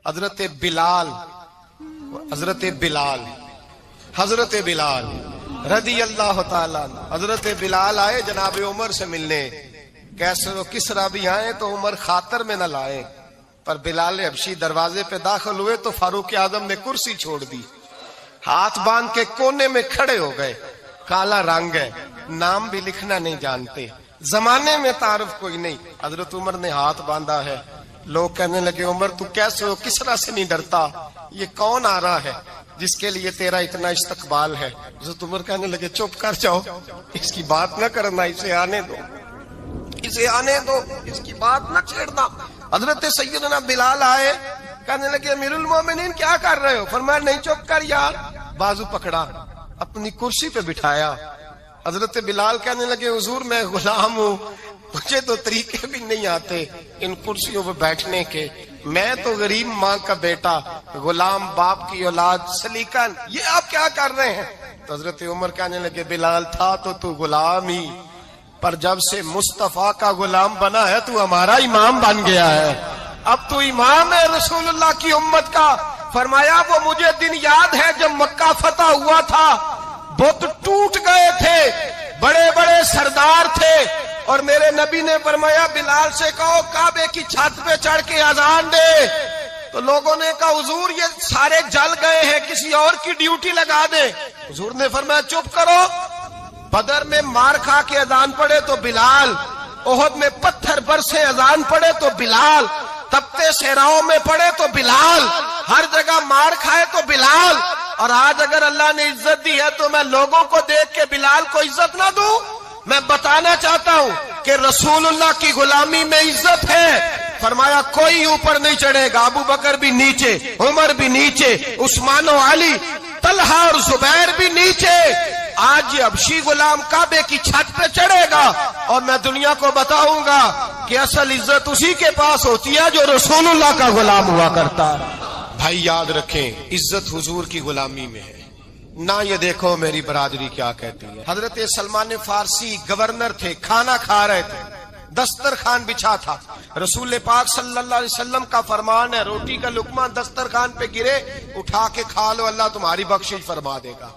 حضرت بلال رضی اللہ تعالیٰ حضرت بلال آئے جناب عمر سے ملنے. کیسے کس طرح بھی آئے تو عمر خاطر میں نہ لائے, پر بلال حبشی دروازے پہ داخل ہوئے تو فاروق اعظم نے کرسی چھوڑ دی, ہاتھ باندھ کے کونے میں کھڑے ہو گئے. کالا رنگ ہے, نام بھی لکھنا نہیں جانتے, زمانے میں تعارف کوئی نہیں. حضرت عمر نے ہاتھ باندھا ہے. لوگ کہنے لگے عمر تو کیسے ہو, کس طرح سے نہیں ڈرتا, یہ کون آ رہا ہے جس کے لیے تیرا اتنا استقبال ہے. حضرت عمر کہنے لگے چپ کر جاؤ, اس کی بات نہ کرنا, اسے آنے دو, اسے آنے دو, اس کی بات نہ چھیڑنا. حضرت سیدنا بلال آئے, کہنے لگے امیر المومنین کیا کر رہے ہو؟ فرمایا نہیں چپ کر یار. بازو پکڑا, اپنی کرسی پہ بٹھایا. حضرت بلال کہنے لگے حضور میں غلام ہوں, مجھے تو طریقے بھی نہیں آتے ان کرسیوں پہ بیٹھنے کے, میں تو غریب ماں کا بیٹا, غلام باپ کی اولاد, سلیقہ, یہ آپ کیا کر رہے ہیں؟ تو حضرت عمر کہنے لگے بلال تھا تو غلام ہی, پر جب سے مصطفیٰ کا غلام بنا ہے تو ہمارا امام بن گیا ہے, اب تو امام ہے رسول اللہ کی امت کا. فرمایا وہ مجھے دن یاد ہے جب مکہ فتح ہوا تھا, بت ٹوٹ گئے تھے, بڑے بڑے سردار تھے, اور میرے نبی نے فرمایا بلال سے کہو کعبے کی چھت پہ چڑھ کے اذان دے. تو لوگوں نے کہا حضور یہ سارے جل گئے ہیں, کسی اور کی ڈیوٹی لگا دے. حضور نے فرمایا چپ کرو, بدر میں مار کھا کے اذان پڑے تو بلال, احد میں پتھر برسے اذان پڑے تو بلال, تپتے صحراؤں میں پڑے تو بلال, ہر جگہ مار کھائے تو بلال. اور آج اگر اللہ نے عزت دی ہے تو میں لوگوں کو دیکھ کے بلال کو عزت نہ دوں؟ میں بتانا چاہتا ہوں کہ رسول اللہ کی غلامی میں عزت ہے. فرمایا کوئی اوپر نہیں چڑھے گا, ابو بکر بھی نیچے, عمر بھی نیچے, عثمان و علی, طلحہ اور زبیر بھی نیچے. آج یہ حبشی غلام کعبے کی چھت پہ چڑھے گا اور میں دنیا کو بتاؤں گا کہ اصل عزت اسی کے پاس ہوتی ہے جو رسول اللہ کا غلام ہوا کرتا ہے. بھائی یاد رکھیں عزت حضور کی غلامی میں ہے نہ. یہ دیکھو میری برادری کیا کہتی ہے. حضرت سلمان فارسی گورنر تھے, کھانا کھا رہے تھے, دسترخوان بچھا تھا. رسول پاک صلی اللہ علیہ وسلم کا فرمان ہے روٹی کا لقمہ دسترخوان پہ گرے اٹھا کے کھا لو, اللہ تمہاری بخشش فرما دے گا.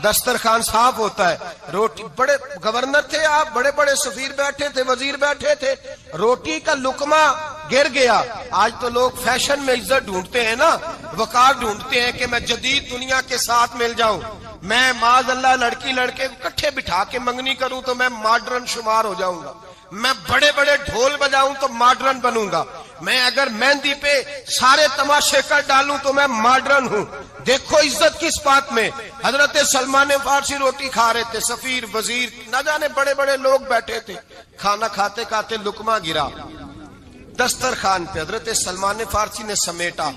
دسترخوان صاف ہوتا ہے. روٹی, بڑے گورنر تھے آپ, بڑے بڑے سفیر بیٹھے تھے, وزیر بیٹھے تھے, روٹی کا لقمہ گر گیا. آج تو لوگ فیشن میں عزت ڈھونڈتے ہیں نا, وقار ڈھونڈتے ہیں کہ میں جدید دنیا کے ساتھ مل جاؤں, میں معاذ اللہ لڑکی لڑکے اکٹھے بٹھا کے منگنی کروں تو میں ماڈرن شمار ہو جاؤں گا, میں بڑے بڑے ڈھول بجاؤں تو ماڈرن بنوں گا, میں اگر مہندی پہ سارے تماشے کر ڈالوں تو میں ماڈرن ہوں. دیکھو عزت کس بات میں. حضرت سلمان فارسی روٹی کھا رہے تھے, سفیر وزیر نہ جانے بڑے بڑے لوگ بیٹھے تھے, کھانا کھاتے کھاتے لقمہ گرا دسترخوان پہ. حضرت سلمان فارسی نے سمیٹا,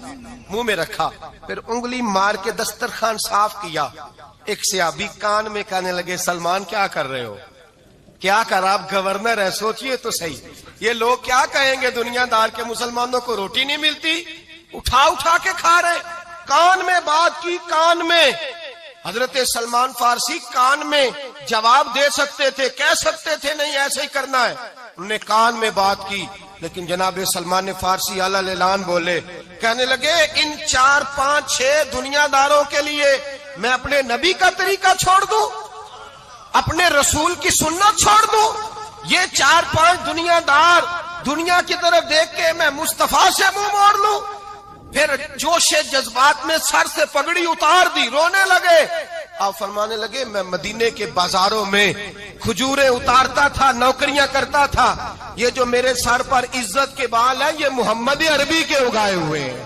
منہ میں رکھا, پھر انگلی مار کے دسترخوان صاف کیا. ایک صحابی کان میں کہنے لگے سلمان کیا کر رہے ہو, کیا کر, آپ گورنر ہے, سوچئے تو صحیح, یہ لوگ کیا کہیں گے دنیا دار کے مسلمانوں کو روٹی نہیں ملتی, اٹھا اٹھا کے کھا رہے. کان میں بات کی, کان میں. حضرت سلمان فارسی کان میں جواب دے سکتے تھے, کہہ سکتے تھے نہیں ایسے ہی کرنا ہے, انہوں نے کان میں بات کی. لیکن جناب سلمان فارسی اعلیٰ اعلان بولے, کہنے لگے ان 4 5 6 دنیا داروں کے لیے میں اپنے نبی کا طریقہ چھوڑ دوں, اپنے رسول کی سنت چھوڑ دوں؟ یہ 4 5 دنیا دار دنیا کی طرف دیکھ کے میں مصطفیٰ سے منہ موڑ لوں؟ پھر جوش جذبات میں سر سے پگڑی اتار دی, رونے لگے. آپ فرمانے لگے میں مدینے کے بازاروں میں کھجوریں اتارتا تھا, نوکریاں کرتا تھا, یہ جو میرے سر پر عزت کے بال ہیں یہ محمد عربی کے اگائے ہوئے ہیں,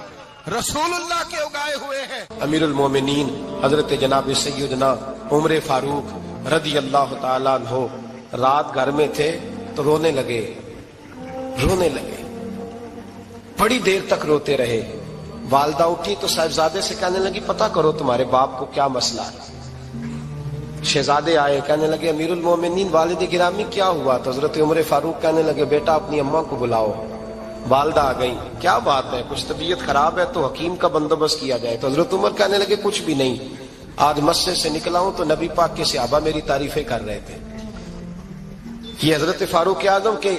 رسول اللہ کے اگائے ہوئے ہیں. امیر المومنین حضرت جناب سیدنا عمر فاروق رضی اللہ تعالیٰ عنہ رات گھر میں تھے تو رونے لگے, بڑی دیر تک روتے رہے. والدہ اٹھی تو صاحبزادے سے کہنے لگی پتہ کرو تمہارے باپ کو کیا مسئلہ ہے. شہزادے آئے, کہنے لگے امیر المومنین والد گرامی کیا ہوا؟ تو حضرت عمر فاروق کہنے لگے بیٹا اپنی اماں کو بلاؤ. والدہ آ گئی, کیا بات ہے, کچھ طبیعت خراب ہے تو حکیم کا بندوبست کیا جائے. تو حضرت عمر کہنے لگے کچھ بھی نہیں, آج مسجد سے نکلا ہوں تو نبی پاک کے صحابہ میری تعریفیں کر رہے تھے. یہ حضرت فاروق اعظم کے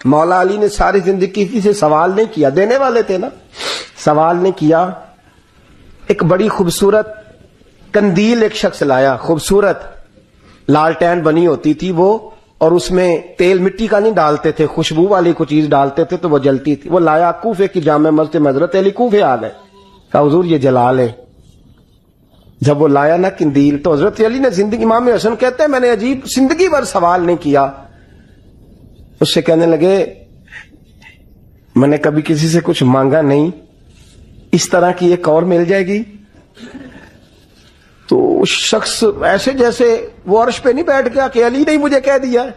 مولا علی نے ساری زندگی کسی سے سوال نہیں کیا, دینے والے تھے نا, سوال نہیں کیا. ایک بڑی خوبصورت قندیل ایک شخص لایا, خوبصورت لالٹین بنی ہوتی تھی وہ, اور اس میں تیل مٹی کا نہیں ڈالتے تھے, خوشبو والی کوئی چیز ڈالتے تھے تو وہ جلتی تھی. وہ لایا کوفے کی جامع مسجد میں, حضرت علی کوفے آ گئے, کہا حضور یہ جلا لے. جب وہ لایا نا قندیل تو حضرت علی نے زندگی, امام حسن کہتے ہیں میں نے عجیب زندگی بھر سوال نہیں کیا. اس سے کہنے لگے میں نے کبھی کسی سے کچھ مانگا نہیں, اس طرح کی ایک اور مل جائے گی. تو اس شخص ایسے جیسے وہ عرش پہ نہیں بیٹھ گیا کہ علی نے مجھے کہہ دیا ہے,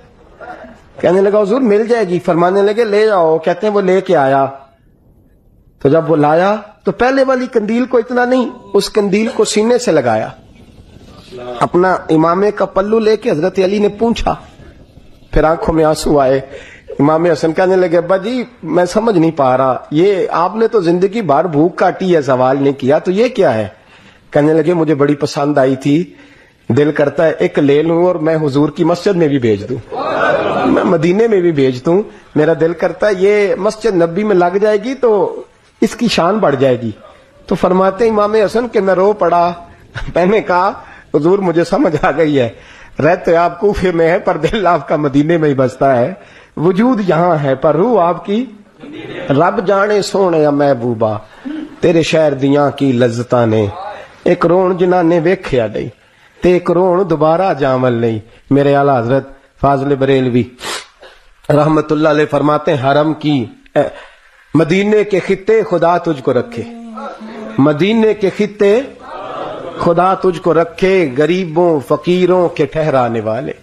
کہنے لگا حضور مل جائے گی. فرمانے لگے لے جاؤ. کہتے ہیں وہ لے کے آیا. تو جب وہ لایا تو پہلے والی قندیل کو اتنا نہیں, اس قندیل کو سینے سے لگایا, اپنا امامے کا پلو لے کے حضرت علی نے پوچھا. پھر آنکھوں میں آنسو آئے. امام حسن کہنے لگے ابا جی میں سمجھ نہیں پا رہا, یہ آپ نے تو زندگی بھر بھوک کاٹی ہے, سوال نہیں کیا, تو یہ کیا ہے؟ کہنے لگے مجھے بڑی پسند آئی تھی, دل کرتا ہے ایک لے لوں اور میں حضور کی مسجد میں بھی بھیج دوں, میں مدینے میں بھی بھیج دوں. میرا دل کرتا ہے یہ مسجد نبی میں لگ جائے گی تو اس کی شان بڑھ جائے گی. تو فرماتے امام حسن کہ میں رو پڑا. میں نے کہا حضور مجھے سمجھ آ گئی ہے, رہتے آپ کوفے میں ہے پر دل آپ کا مدینے میں ہی بستا ہے, وجود یہاں ہے پر روح آپ کی. رب جانے سونے محبوبہ تیرے شہر دیاں کی لذتاں نے, ایک رون جنہاں نے ویکھیا نہیں تے ایک رون دوبارہ جامل نہیں. میرے اعلیٰ حضرت فاضل بریلوی رحمت اللہ علیہ فرماتے ہیں حرم کی مدینے کے خطے خدا تجھ کو رکھے, مدینے کے خطے خدا تجھ کو رکھے, غریبوں فقیروں کے ٹھہرانے والے.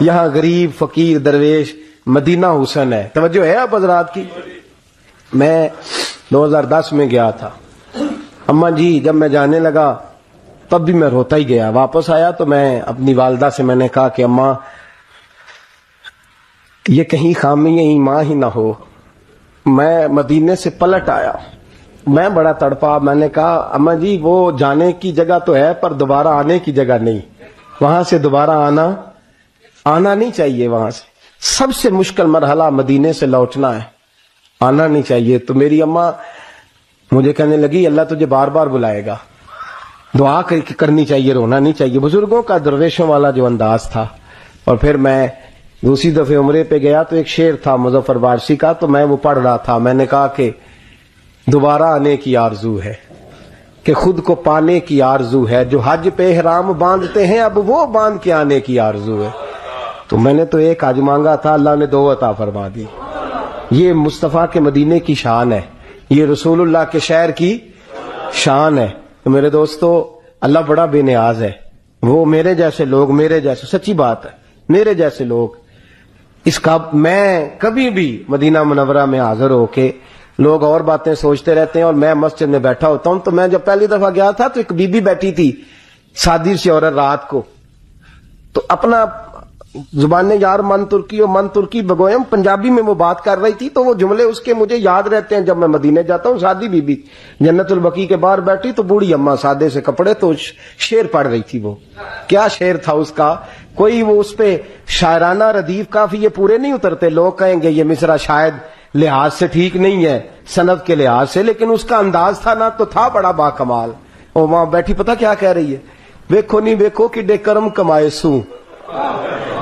یہاں غریب فقیر درویش مدینہ حسن ہے. توجہ ہے اب حضرات کی. میں 2010 میں گیا تھا, اماں جی جب میں جانے لگا تب بھی میں روتا ہی گیا. واپس آیا تو میں اپنی والدہ سے میں نے کہا کہ اماں یہ کہیں خامی ایمان ہی نہ ہو. میں مدینے سے پلٹ آیا, میں بڑا تڑپا. میں نے کہا اماں جی وہ جانے کی جگہ تو ہے پر دوبارہ آنے کی جگہ نہیں, وہاں سے دوبارہ آنا نہیں چاہیے. وہاں سے سب سے مشکل مرحلہ مدینے سے لوٹنا ہے, آنا نہیں چاہیے. تو میری اماں مجھے کہنے لگی اللہ تجھے بار بار بلائے گا, دعا کرنی چاہیے, رونا نہیں چاہیے. بزرگوں کا درویشوں والا جو انداز تھا. اور پھر میں دوسری دفعہ عمرے پہ گیا تو ایک شعر تھا مظفر وارسی کا, تو میں وہ پڑھ رہا تھا. میں نے کہا کہ دوبارہ آنے کی آرزو ہے, کہ خود کو پانے کی آرزو ہے, جو حج پہ احرام باندھتے ہیں اب وہ باندھ کے آنے کی آرزو ہے. تو میں نے تو ایک حج مانگا تھا, اللہ نے 2 عطا فرما دی. یہ مصطفیٰ کے مدینے کی شان ہے, یہ رسول اللہ کے شہر کی شان ہے. تو میرے دوستو اللہ بڑا بے نیاز ہے. وہ میرے جیسے لوگ, میرے جیسے, سچی بات ہے, میرے جیسے لوگ اس کا, میں کبھی بھی مدینہ منورہ میں حاضر ہو کے لوگ اور باتیں سوچتے رہتے ہیں اور میں مسجد میں بیٹھا ہوتا ہوں. تو میں جب پہلی دفعہ گیا تھا تو ایک بی بی بیٹھی تھی, سادی سی عورت, رات کو, تو اپنا زبان یار من ترکی بگویم پنجابی میں وہ بات کر رہی تھی. تو وہ جملے اس کے مجھے یاد رہتے ہیں جب میں مدینے جاتا ہوں. سادی بی بی جنت البقیع کے باہر بیٹھی تو بوڑھی اماں سادے سے کپڑے, تو شعر پڑھ رہی تھی. وہ کیا شعر تھا اس کا, کوئی وہ اس پہ شاعرانہ ردیف کافی یہ پورے نہیں اترتے. لوگ کہیں گے یہ مصرع شاید لحاظ سے ٹھیک نہیں ہے, سند کے لحاظ سے, لیکن اس کا انداز تھا نا تو تھا بڑا با کمال. اور وہاں بیٹھی پتہ کیا کہہ رہی ہے, ویکھو نہیں ویکھو کہ ڈے کرم کمائے سوں.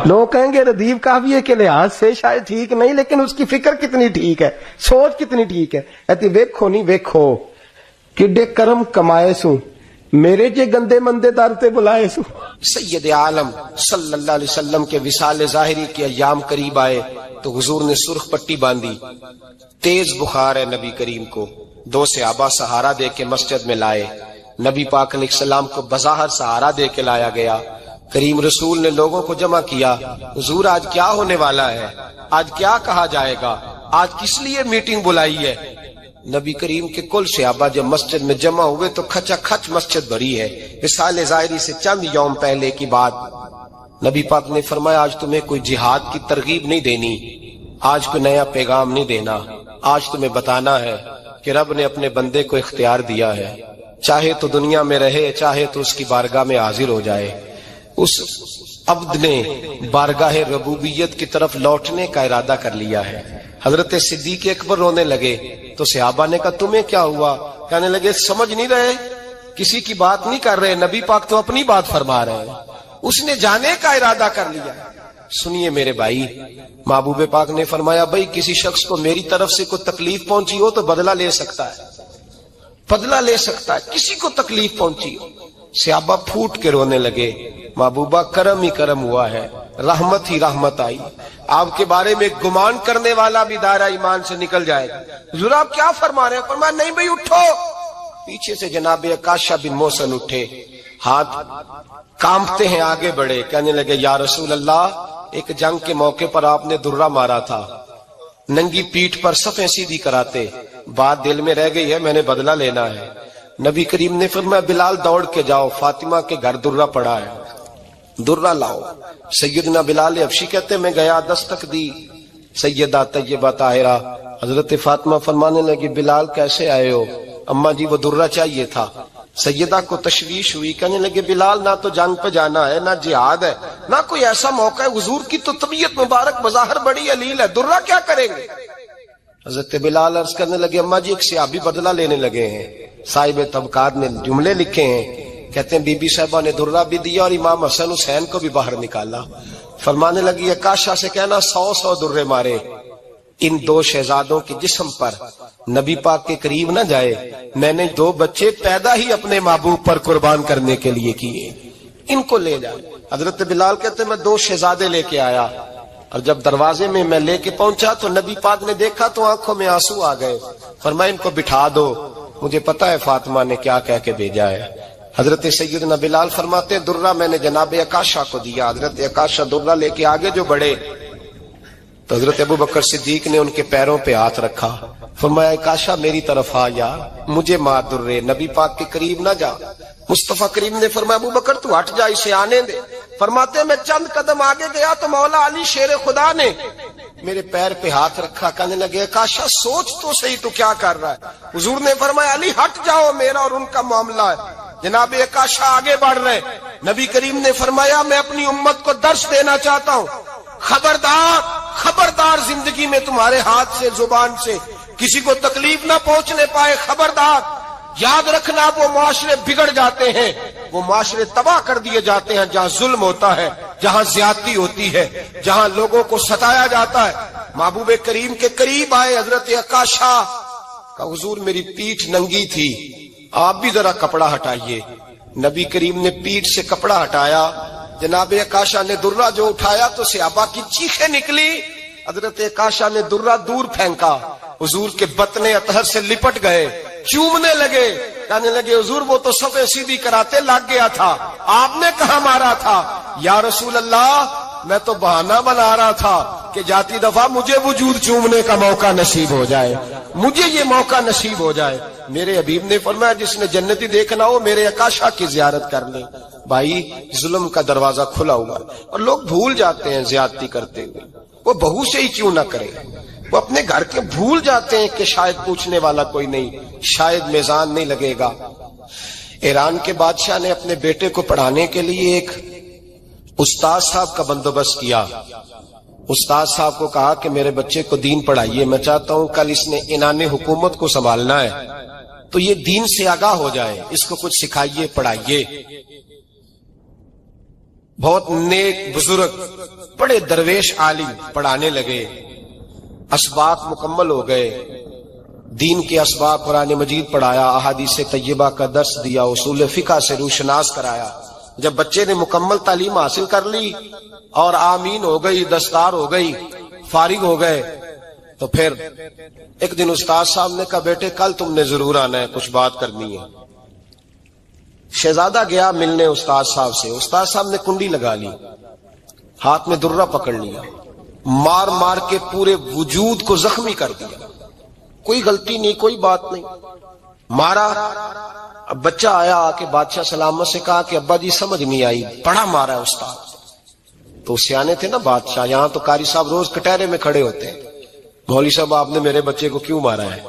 لوگ کہیں گے ردیف کافی کے لحاظ سے شاید ٹھیک نہیں, لیکن اس کی فکر کتنی ٹھیک ہے, سوچ کتنی ٹھیک ہے. کہتی ویکھو نہیں ویکھو کہ ڈے کرم کمائے سوں, میرے جے گندے مندے در تے بلائے سوں. سید عالم صلی اللہ علیہ وسلم کے وصال ظاہری کے ایام قریب آئے تو حضور نے سرخ پٹی باندھی. تیز بخار ہے نبی کریم کو, 2 صحابہ سہارا دے کے مسجد میں لائے. نبی پاک علیہ السلام کو بظاہر سہارا دے کے لایا گیا. کریم رسول نے لوگوں کو جمع کیا, حضور آج کیا ہونے والا ہے, آج کیا کہا جائے گا, آج کس لیے میٹنگ بلائی ہے. نبی کریم کے کل صحابہ جب مسجد میں جمع ہوئے تو کھچا کھچ مسجد بھری ہے. وصال ظاہری سے چند یوم پہلے کی بات. نبی پاک نے فرمایا آج تمہیں کوئی جہاد کی ترغیب نہیں دینی, آج کوئی نیا پیغام نہیں دینا, آج تمہیں بتانا ہے کہ رب نے اپنے بندے کو اختیار دیا ہے, چاہے تو دنیا میں رہے چاہے تو اس کی بارگاہ میں حاضر ہو جائے. اس عبد نے بارگاہ ربوبیت کی طرف لوٹنے کا ارادہ کر لیا ہے. حضرت صدیق اکبر رونے لگے تو صحابہ نے کہا تمہیں کیا ہوا؟ کہنے لگے سمجھ نہیں رہے، کسی کی بات نہیں کر رہے، نبی پاک تو اپنی بات فرما رہے ہیں، اس نے جانے کا ارادہ کر لیا۔ سنیے میرے بھائی، محبوب پاک نے فرمایا بھائی کسی شخص کو میری طرف سے کوئی تکلیف پہنچی ہو تو بدلہ لے سکتا ہے، بدلہ لے سکتا ہے، کسی کو تکلیف پہنچی ہو۔ صحابہ پھوٹ کے رونے لگے، محبوبہ کرم ہی کرم ہوا ہے، رحمت ہی رحمت آئی، آپ کے بارے میں گمان کرنے والا بھی دائرہ ایمان سے نکل جائے گا۔ حضور آپ کیا فرما رہے ہیں؟ فرمایا نہیں بھائی اٹھو۔ پیچھے سے جناب عکاشہ بن محصن اٹھے، ہاتھ کانپتے ہیں، آگے بڑھے، کہنے لگے یا رسول اللہ، ایک جنگ کے موقع پر آپ نے درہ مارا تھا، ننگی پیٹھ پر صفیں سیدھی کراتے، بات دل میں رہ گئی ہے، میں نے بدلہ لینا ہے۔ نبی کریم نے فرمایا بلال دوڑ کے جاؤ، فاطمہ کے گھر درہ پڑا ہے، درہ لاؤ۔ سیدنا بلال حبشی کہتے میں گیا، دستک دی، سیدہ طیبہ طاہرہ حضرت فاطمہ فرمانے لگی بلال کیسے آئے ہو؟ اماں جی وہ درہ چاہیے تھا۔ سیدہ کو تشویش ہوئی، کہنے لگے بلال نہ تو جنگ پہ جانا ہے، نہ جہاد ہے، نہ کوئی ایسا موقع ہے، حضور کی تو طبیعت مبارک بظاہر بڑی علیل ہے، درہ کیا کریں گے؟ حضرت بلال عرض کرنے لگے اماں جی ایک صحابی بدلہ لینے لگے ہیں، صاحب طبقات نے جملے لکھے ہیں، کہتے ہیں بی بی صاحبہ نے درہ بھی دیا اور امام حسن حسین کو بھی باہر نکالا۔ فرمانے لگی عکاشہ سے کہنا 100 درے مارے، ان دو شہزادوں کے جسم پر نبی پاک کے قریب نہ جائے، میں نے 2 بچے پیدا ہی اپنے محبوب پر قربان کرنے کے لیے کیے، ان کو لے جائے۔ حضرت بلال کہتے میں 2 شہزادے لے کے آیا، اور جب دروازے میں میں لے کے پہنچا تو نبی پاک نے دیکھا تو آنکھوں میں آنسو آ گئے، فرمایا ان کو بٹھا دو، مجھے پتا ہے فاطمہ نے کیا کہہ کے بھیجا ہے۔ حضرت سیدنا بلال فرماتے درہ میں نے جناب عکاشہ کو دیا، حضرت عکاشہ درہ لے کے آگے جو بڑھے تو حضرت ابو بکر صدیق نے ان کے پیروں پہ ہاتھ رکھا، فرمایا عکاشہ میری طرف آ یار، مجھے مار درے، نبی پاک کے قریب نہ جا۔ مصطفیٰ کریم نے فرمایا ابو بکر تو ہٹ جا، اسے آنے دے۔ فرماتے میں چند قدم آگے گیا تو مولا علی شیر خدا نے میرے پیر پہ ہاتھ رکھا، کہنے لگے عکاشہ سوچ تو صحیح تو کیا کر رہا ہے؟ حضور نے فرمایا علی ہٹ جاؤ، میرا اور ان کا معاملہ ہے۔ جناب عکاشہ آگے بڑھ رہے، نبی کریم نے فرمایا میں اپنی امت کو درس دینا چاہتا ہوں، خبردار خبردار زندگی میں تمہارے ہاتھ سے زبان سے کسی کو تکلیف نہ پہنچنے پائے، خبردار۔ یاد رکھنا وہ معاشرے بگڑ جاتے ہیں، وہ معاشرے تباہ کر دیے جاتے ہیں جہاں ظلم ہوتا ہے، جہاں زیادتی ہوتی ہے، جہاں لوگوں کو ستایا جاتا ہے۔ محبوب کریم کے قریب آئے حضرت عکاشہ کا، حضور میری پیٹھ ننگی تھی، آپ بھی ذرا کپڑا ہٹائیے۔ نبی کریم نے پیٹھ سے کپڑا ہٹایا، جناب عکاشہ نے درہ جو اٹھایا تو صحابہ کی چیخیں نکلی، حضرت عکاشہ نے درہ دور پھینکا، حضور کے بطن اطہر سے لپٹ گئے، چومنے لگے، کہنے لگے حضور وہ تو صفیں سیدھی کراتے لگ گیا تھا، آپ نے کہاں مارا تھا؟ یا رسول اللہ میں تو بہانہ بنا رہا تھا کہ جاتی دفعہ مجھے وجود چومنے کا موقع نصیب ہو جائے، مجھے یہ موقع نصیب ہو جائے۔ میرے حبیب نے فرمایا جس نے جنتی دیکھنا ہو میرے عکاشہ کی زیارت کر لے۔ بھائی ظلم کا دروازہ کھلا ہوا ہے اور لوگ بھول جاتے ہیں زیادتی کرتے ہوئے، وہ بہو سے ہی کیوں نہ کرے، وہ اپنے گھر کے بھول جاتے ہیں کہ شاید پوچھنے والا کوئی نہیں، شاید میزان نہیں لگے گا۔ ایران کے بادشاہ نے اپنے بیٹے کو پڑھانے کے لیے ایک استاد صاحب کا بندوبست کیا۔ استاد صاحب کو کہا کہ میرے بچے کو دین پڑھائیے، میں چاہتا ہوں کل اس نے انعام حکومت کو سنبھالنا ہے تو یہ دین سے آگاہ ہو جائے، اس کو کچھ سکھائیے پڑھائیے۔ بہت نیک بزرگ بڑے درویش عالم پڑھانے لگے، اسباق مکمل ہو گئے، دین کے اسباق قرآن مجید پڑھایا، احادیث طیبہ کا درس دیا، اصول فقہ سے روشناس کرایا۔ جب بچے نے مکمل تعلیم حاصل کر لی اور آمین ہو گئی، دستار ہو گئی، فارغ ہو گئے تو پھر ایک دن استاد صاحب نے کہا بیٹے کل تم نے ضرور آنا ہے، کچھ بات کرنی ہے۔ شہزادہ گیا ملنے استاد صاحب سے، استاد صاحب نے کنڈی لگا لی، ہاتھ میں درہ پکڑ لیا، مار مار کے پورے وجود کو زخمی کر دیا، کوئی غلطی نہیں، کوئی بات نہیں، مارا۔ اب بچہ آیا آ کے بادشاہ سلامت سے کہا کہ ابا جی سمجھ نہیں آئی، بڑا مارا ہے استاد۔ تو سیانے تھے نا بادشاہ، یہاں تو قاری صاحب روز کٹہرے میں کھڑے ہوتے ہیں، مولوی صاحب آپ نے میرے بچے کو کیوں مارا ہے؟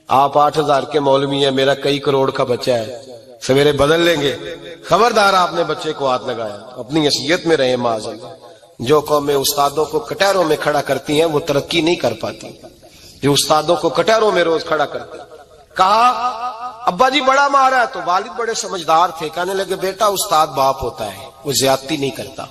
آپ 8000 کے مولوی ہیں، میرا کئی کروڑ کا بچہ ہے، سویرے بدل لیں گے، خبردار آپ نے بچے کو ہاتھ لگایا، اپنی حیثیت میں رہے معاذ اللہ۔ جو قومیں استادوں کو کٹہروں میں کھڑا کرتی ہیں وہ ترقی نہیں کر پاتی۔ جو استادوں کو کٹہروں میں روز کھڑا کرتے. کہا ابا جی بڑا مارا ہے. تو والد بڑے سمجھدار تھے, کہنے لگے بیٹا استاد باپ ہوتا ہے, وہ زیادتی نہیں کرتا,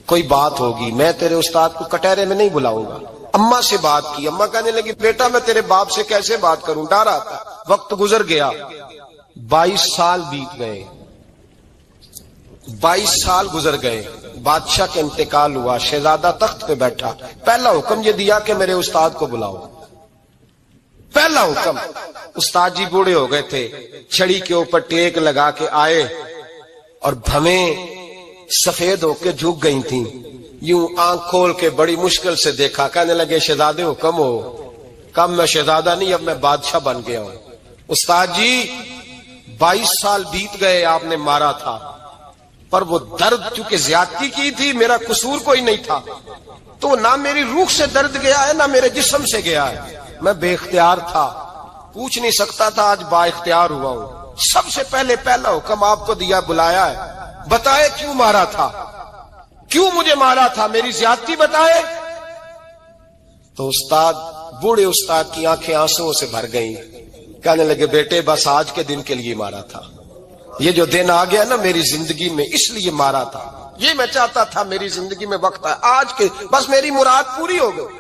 کوئی بات ہوگی میں تیرے استاد کو کٹہرے میں نہیں بلاؤں گا. اماں سے بات کی, اماں کہنے لگی بیٹا میں تیرے باپ سے کیسے بات کروں, ڈر آتا. وقت گزر گیا, 22 سال بیت گئے, 22 سال گزر گئے. بادشاہ کا انتقال ہوا, شہزادہ تخت پہ بیٹھا. پہلا حکم یہ دیا کہ میرے استاد کو بلاؤ. پہلا حکم. استاد جی بوڑھے ہو گئے تھے, چھڑی کے اوپر ٹیک لگا کے آئے اور بھویں سفید ہو کے جھک گئی تھیں. یوں آنکھ کھول کے بڑی مشکل سے دیکھا, کہنے لگے شہزادے حکم ہو. کم میں شہزادہ نہیں, اب میں بادشاہ بن گیا ہوں. استاد جی 22 سال بیت گئے, آپ نے مارا تھا, پر وہ درد چونکہ زیادتی کی تھی, میرا قصور کوئی نہیں تھا, تو نہ میری روح سے درد گیا ہے نہ میرے جسم سے گیا ہے. میں بے اختیار تھا, پوچھ نہیں سکتا تھا, آج با اختیار ہوا ہوں. سب سے پہلے پہلا حکم آپ کو دیا, بلایا ہے, بتائے کیوں مارا تھا, کیوں مجھے مارا تھا, میری زیادتی بتائے. تو استاد, بوڑھے استاد کی آنکھیں آنسوؤں سے بھر گئیں. کہنے لگے بیٹے بس آج کے دن کے لیے مارا تھا, یہ جو دن آ گیا نا میری زندگی میں اس لیے مارا تھا, یہ میں چاہتا تھا میری زندگی میں وقت ہے آج کے, بس میری مراد پوری ہو گئی.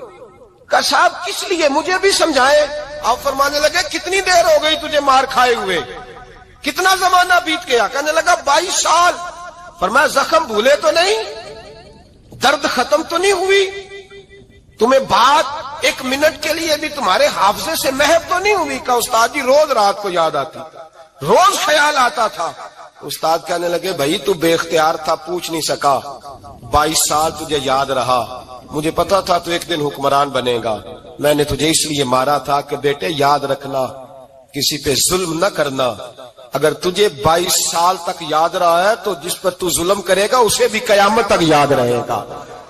کہ صاحب کس لیے, مجھے بھی سمجھائے. آپ فرمانے لگے کتنی دیر ہو گئی تجھے مار کھائے ہوئے, کتنا زمانہ بیت گیا. کہنے لگا 22 سال. فرمایا زخم بھولے تو نہیں, درد ختم تو نہیں ہوئی, تمہیں بات 1 منٹ کے لیے بھی تمہارے حافظے سے محو تو نہیں ہوئی. کہ استاد جی روز رات کو یاد آتی, روز خیال آتا تھا. استاد کہنے لگے بھائی تو بے اختیار تھا, پوچھ نہیں سکا, 22 سال تجھے یاد رہا, مجھے پتا تھا تو ایک دن حکمران بنے گا. میں نے تجھے اس لیے مارا تھا کہ بیٹے یاد رکھنا, کسی پہ ظلم نہ کرنا. اگر تجھے 22 سال تک یاد رہا ہے تو جس پر تو ظلم کرے گا اسے بھی قیامت تک یاد رہے گا.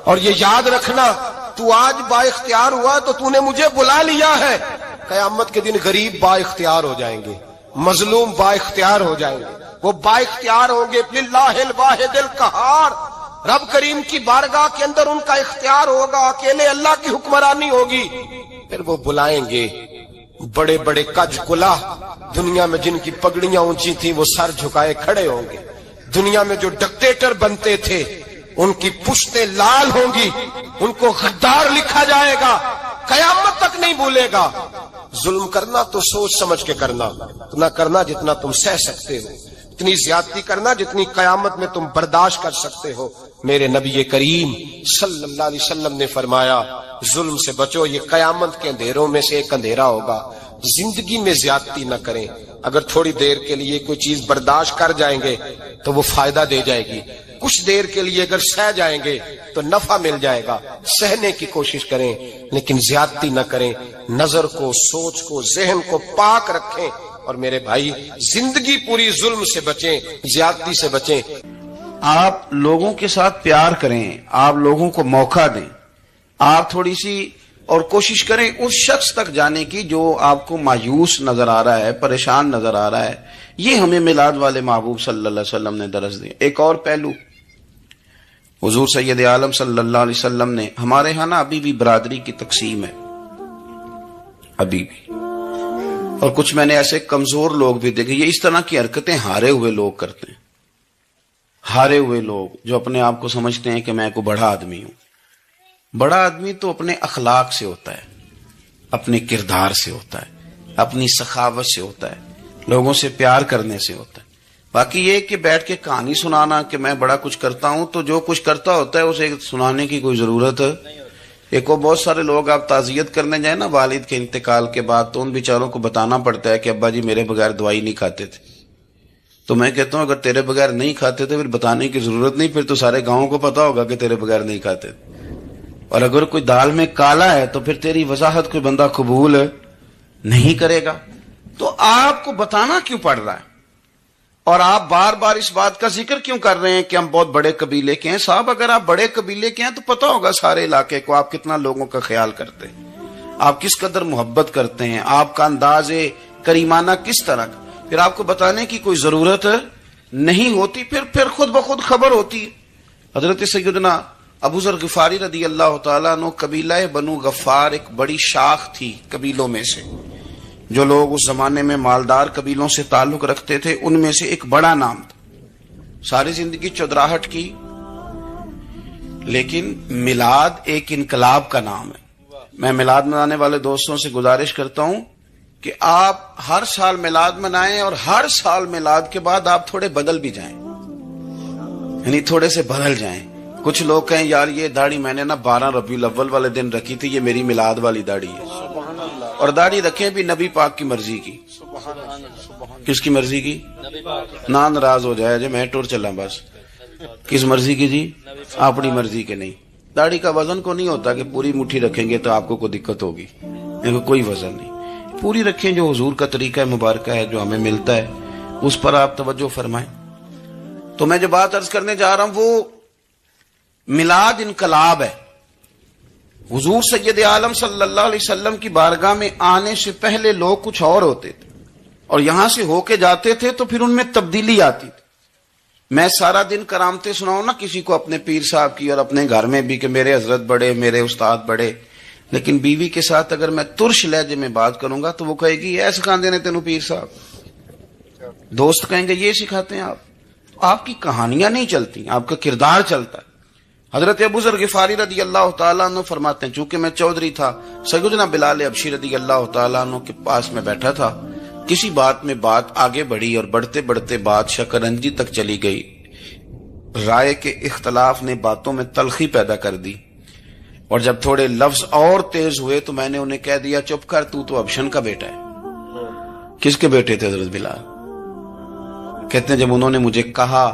اور یہ یاد رکھنا, تو آج با اختیار ہوا تو تو نے مجھے بلا لیا ہے, قیامت کے دن غریب با اختیار ہو جائیں گے, مظلوم با اختیار ہو جائیں گے. وہ با اختیار ہوں گے للہ الواحد القہار, رب کریم کی بارگاہ کے اندر ان کا اختیار ہوگا, اکیلے اللہ کی حکمرانی ہوگی. پھر وہ بلائیں گے بڑے بڑے کج کلا, دنیا میں جن کی پگڑیاں اونچی تھیں وہ سر جھکائے کھڑے ہوں گے. دنیا میں جو ڈکٹیٹر بنتے تھے ان کی پشتیں لال ہوں گی, ان کو غدار لکھا جائے گا, قیامت تک نہیں بھولے گا. ظلم کرنا تو سوچ سمجھ کے کرنا, اتنا کرنا جتنا تم سہ سکتے ہو, اتنی زیادتی کرنا جتنی قیامت میں تم برداشت کر سکتے ہو. میرے نبی کریم صلی اللہ علیہ وسلم نے فرمایا ظلم سے بچو, یہ قیامت کے اندھیروں میں سے ایک اندھیرا ہوگا. زندگی میں زیادتی نہ کریں, اگر تھوڑی دیر کے لیے کوئی چیز برداشت کر جائیں گے تو وہ فائدہ دے جائے گی, کچھ دیر کے لیے اگر سہ جائیں گے تو نفع مل جائے گا. سہنے کی کوشش کریں لیکن زیادتی نہ کریں, نظر کو, سوچ کو, ذہن کو پاک رکھیں. اور میرے بھائی زندگی پوری ظلم سے بچیں, زیادتی سے بچیں. آپ لوگوں کے ساتھ پیار کریں, آپ لوگوں کو موقع دیں, آپ تھوڑی سی اور کوشش کریں اس شخص تک جانے کی جو آپ کو مایوس نظر آ رہا ہے, پریشان نظر آ رہا ہے. یہ ہمیں میلاد والے محبوب صلی اللہ علیہ وسلم نے درس دیا. ایک اور پہلو, حضور سید عالم صلی اللہ علیہ وسلم نے, ہمارے ہاں نا ابھی بھی برادری کی تقسیم ہے, ابھی بھی, اور کچھ میں نے ایسے کمزور لوگ بھی دیکھے, یہ اس طرح کی حرکتیں ہارے ہوئے لوگ کرتے ہیں. ہارے ہوئے لوگ جو اپنے آپ کو سمجھتے ہیں کہ میں کوئی بڑا آدمی ہوں. بڑا آدمی تو اپنے اخلاق سے ہوتا ہے, اپنے کردار سے ہوتا ہے, اپنی سخاوت سے ہوتا ہے, لوگوں سے پیار کرنے سے ہوتا ہے. باقی یہ کہ بیٹھ کے کہانی سنانا کہ میں بڑا کچھ کرتا ہوں, تو جو کچھ کرتا ہوتا ہے اسے سنانے کی کوئی ضرورت ہے. ایک اور بہت سارے لوگ آپ تعزیت کرنے جائیں نا والد کے انتقال کے بعد, تو ان بیچاروں کو بتانا پڑتا ہے کہ ابا جی میرے بغیر دوائی نہیں کھاتے تھے. تو میں کہتا ہوں اگر تیرے بغیر نہیں کھاتے تھے پھر بتانے کی ضرورت نہیں, پھر تو سارے گاؤں کو پتا ہوگا کہ تیرے بغیر نہیں کھاتے. اور اگر کوئی دال میں کالا ہے تو پھر تیری وضاحت کوئی بندہ قبول نہیں کرے گا. تو آپ کو بتانا کیوں پڑ رہا ہے, اور آپ بار بار اس بات کا ذکر کیوں کر رہے ہیں کہ ہم بہت بڑے قبیلے کے ہیں؟ صاحب اگر آپ بڑے قبیلے کے ہیں تو پتا ہوگا سارے علاقے کو آپ کتنا لوگوں کا خیال کرتے ہیں, آپ کس قدر محبت کرتے ہیں, آپ کا انداز کریمانہ کس طرح کا. پھر آپ کو بتانے کی کوئی ضرورت نہیں ہوتی, پھر خود بخود خبر ہوتی ہے. حضرت سیدنا ابو ذر غفاری رضی اللہ تعالیٰ عنہ قبیلہ بنو غفار ایک بڑی شاخ تھی قبیلوں میں سے، جو لوگ اس زمانے میں مالدار قبیلوں سے تعلق رکھتے تھے ان میں سے ایک بڑا نام تھا. ساری زندگی چودراہٹ کی، لیکن میلاد ایک انقلاب کا نام ہے. میں میلاد منانے والے دوستوں سے گزارش کرتا ہوں کہ آپ ہر سال میلاد منائیں، اور ہر سال میلاد کے بعد آپ تھوڑے بدل بھی جائیں، یعنی تھوڑے سے بدل جائیں. کچھ لوگ کہیں یار یہ داڑھی میں نے نا 12 ربیع الاول والے دن رکھی تھی، یہ میری میلاد والی داڑھی ہے. اور داڑھی رکھیں بھی نبی پاک کی مرضی کی. کس کی مرضی کی؟ نہ ناراض ہو جائے جی میں ٹور چلا بس. کس مرضی کی جی؟ اپنی مرضی کے نہیں. داڑھی کا وزن کو نہیں ہوتا کہ پوری مٹھی رکھیں گے تو آپ کو کوئی دقت ہوگی، کوئی وزن نہیں. پوری رکھیں، جو حضور کا طریقہ مبارکہ ہے جو ہمیں ملتا ہے اس پر آپ توجہ فرمائیں. تو میں جو بات عرض کرنے جا رہا ہوں وہ میلاد انقلاب ہے. حضور سید عالم صلی اللہ علیہ وسلم کی بارگاہ میں آنے سے پہلے لوگ کچھ اور ہوتے تھے، اور یہاں سے ہو کے جاتے تھے تو پھر ان میں تبدیلی آتی تھی. میں سارا دن کرامتیں سناؤں نا کسی کو اپنے پیر صاحب کی، اور اپنے گھر میں بھی کہ میرے حضرت بڑے، میرے استاد بڑے، لیکن بیوی کے ساتھ اگر میں ترش لہجے میں بات کروں گا تو وہ کہے گی یہ سکھاندے نے تینوں پیر صاحب. دوست کہیں گے یہ سکھاتے ہیں آپ کی کہانیاں نہیں چلتی، آپ کا کردار چلتا ہے. حضرت ابو ذر غفاری رضی اللہ تعالیٰ عنہ فرماتے ہیں چونکہ میں چودھری تھا، سیدنا بلال حبشی رضی اللہ تعالیٰ عنہ کے پاس میں بیٹھا تھا. کسی بات میں بات آگے بڑھی اور بڑھتے بڑھتے بات شکنجی تک چلی گئی. رائے کے اختلاف نے باتوں میں تلخی پیدا کر دی، اور جب تھوڑے لفظ اور تیز ہوئے تو میں نے انہیں کہہ دیا چپ کر، تو ابشن کا بیٹا ہے. کس کے بیٹے تھے حضرت بلال؟ کہتے ہیں جب انہوں نے مجھے کہا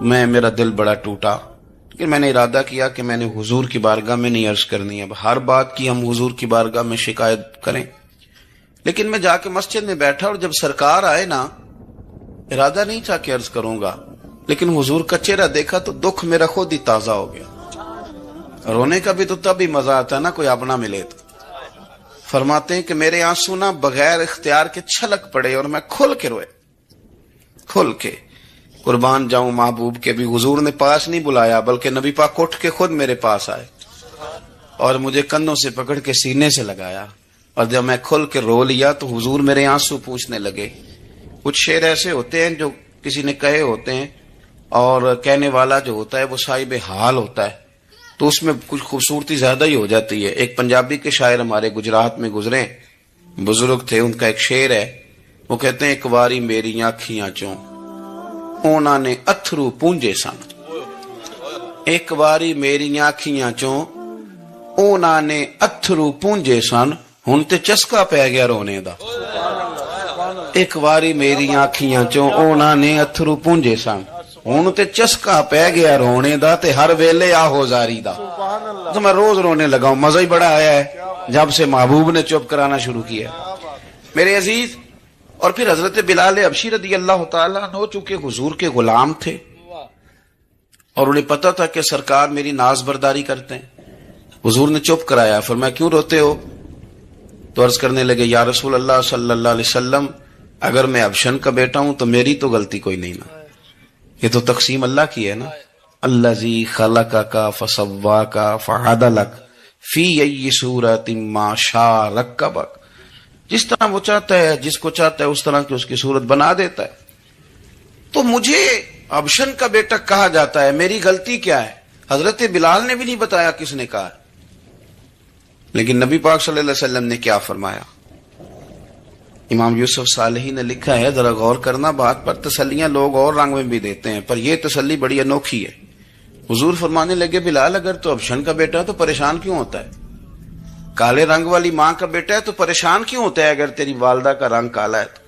میرا دل بڑا ٹوٹا، کہ میں نے ارادہ کیا کہ میں نے حضور کی بارگاہ میں نہیں عرض کرنی. اب ہر بات کی ہم حضور کی بارگاہ میں شکایت کریں، لیکن میں جا کے مسجد میں بیٹھا اور جب سرکار آئے نا، ارادہ نہیں تھا کہ عرض کروں گا، لیکن حضور کا چہرہ دیکھا تو دکھ میرا خود ہی تازہ ہو گیا. رونے کا بھی تو تب ہی مزہ آتا ہے نا کوئی اپنا ملے تو. فرماتے ہیں کہ میرے آنسو نا بغیر اختیار کے چھلک پڑے اور میں کھل کے روئے، کھل کے. قربان جاؤں محبوب کے بھی حضور نے پاس نہیں بلایا، بلکہ نبی پاک اٹھ کے خود میرے پاس آئے اور مجھے کندھوں سے پکڑ کے سینے سے لگایا. اور جب میں کھل کے رو لیا تو حضور میرے آنسو پوچھنے لگے. کچھ شعر ایسے ہوتے ہیں جو کسی نے کہے ہوتے ہیں، اور کہنے والا جو ہوتا ہے وہ صاحب حال ہوتا ہے، تو اس میں کچھ خوبصورتی زیادہ ہی ہو جاتی ہے. ایک پنجابی کے شاعر ہمارے گجرات میں گزرے، بزرگ تھے، ان کا ایک شعر ہے، وہ کہتے ہیں ایک واری میری آنکھیاں چوں اونا نے اتھرو پونجے سن. ایک واری میری آنکھیاں چوں اونا نے اتھرو پونجے سن، ہن تے چسکا پہ گیا رونے دا. ایک واری میری آنکھیاں چوں اونا نے اتھرو پونجے سن، ہن تے چسکا پہ گیا رونے دا، تے ہر ویلے آہو زاری دا. تو میں روز رونے لگا ہوں، مزہ ہی بڑا آیا ہے جب سے محبوب نے چپ کرانا شروع کیا. میرے عزیز، اور پھر حضرت بلال حبشی رضی اللہ تعالیٰ عنہ چونکہ حضور کے غلام تھے اور انہیں پتا تھا کہ سرکار میری ناز برداری کرتے ہیں، حضور نے چپ کرایا. فرمایا کیوں روتے ہو؟ تو عرض کرنے لگے یا رسول اللہ صلی اللہ علیہ وسلم، اگر میں ابشن کا بیٹا ہوں تو میری تو غلطی کوئی نہیں نا، یہ تو تقسیم اللہ کی ہے نا. الذی خلقک فسواک فعدلک فی ای صورت ما شاء رکبک. جس طرح وہ چاہتا ہے، جس کو چاہتا ہے اس طرح کی اس کی صورت بنا دیتا ہے. تو مجھے ابشن کا بیٹا کہا جاتا ہے، میری غلطی کیا ہے؟ حضرت بلال نے بھی نہیں بتایا کس نے کہا، لیکن نبی پاک صلی اللہ علیہ وسلم نے کیا فرمایا. امام یوسف صالحی نے لکھا ہے، ذرا غور کرنا بات پر، تسلیاں لوگ اور رنگ میں بھی دیتے ہیں پر یہ تسلی بڑی انوکھی ہے. حضور فرمانے لگے بلال اگر تو ابشن کا بیٹا تو پریشان کیوں ہوتا ہے؟ کالے رنگ والی ماں کا بیٹا ہے تو پریشان کیوں ہوتا ہے اگر تیری والدہ کا رنگ کالا ہے تو؟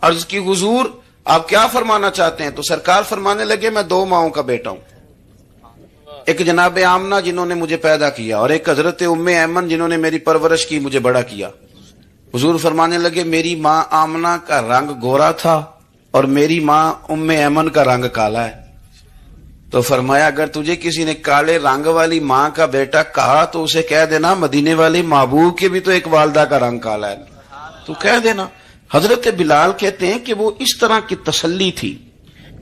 عرض کی حضور آپ کیا فرمانا چاہتے ہیں؟ تو سرکار فرمانے لگے میں دو ماؤں کا بیٹا ہوں، ایک جناب آمنہ جنہوں نے مجھے پیدا کیا، اور ایک حضرت ام ایمن جنہوں نے میری پرورش کی، مجھے بڑا کیا. حضور فرمانے لگے میری ماں آمنہ کا رنگ گورا تھا اور میری ماں ام ایمن کا رنگ کالا ہے. تو فرمایا اگر تجھے کسی نے کالے رنگ والی ماں کا بیٹا کہا تو اسے کہہ دینا مدینے والے محبوب کے بھی تو ایک والدہ کا رنگ کالا ہے، تو کہہ دینا. حضرت بلال کہتے ہیں کہ وہ اس طرح کی تسلی تھی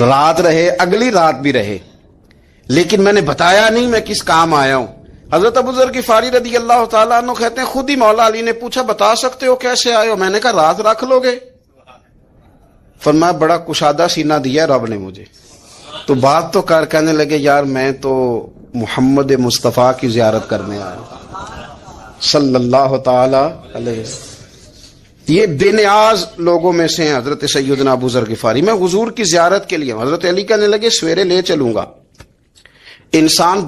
رات رہے, اگلی رات بھی رہے, لیکن میں نے بتایا نہیں میں کس کام آیا ہوں. حضرت ابو ذر غفاری رضی اللہ تعالیٰ عنہ کہتے ہیں خود ہی مولا علی نے پوچھا بتا سکتے ہو کیسے آئے ہو؟ میں نے کہا رات رکھ لو گے. فرمایا بڑا کشادہ سینہ دیا رب نے مجھے. تو بات تو کہنے لگے یار میں تو محمد مصطفیٰ کی زیارت کرنے آیا ہوں صلی اللہ تعالی علیہ. یہ بے نیاز لوگوں میں سے ہیں حضرت سیدنا ابو ذر غفاری. میں حضور کی زیارت کے لیے, حضرت علی کہنے لگے سویرے لے چلوں گا. انسان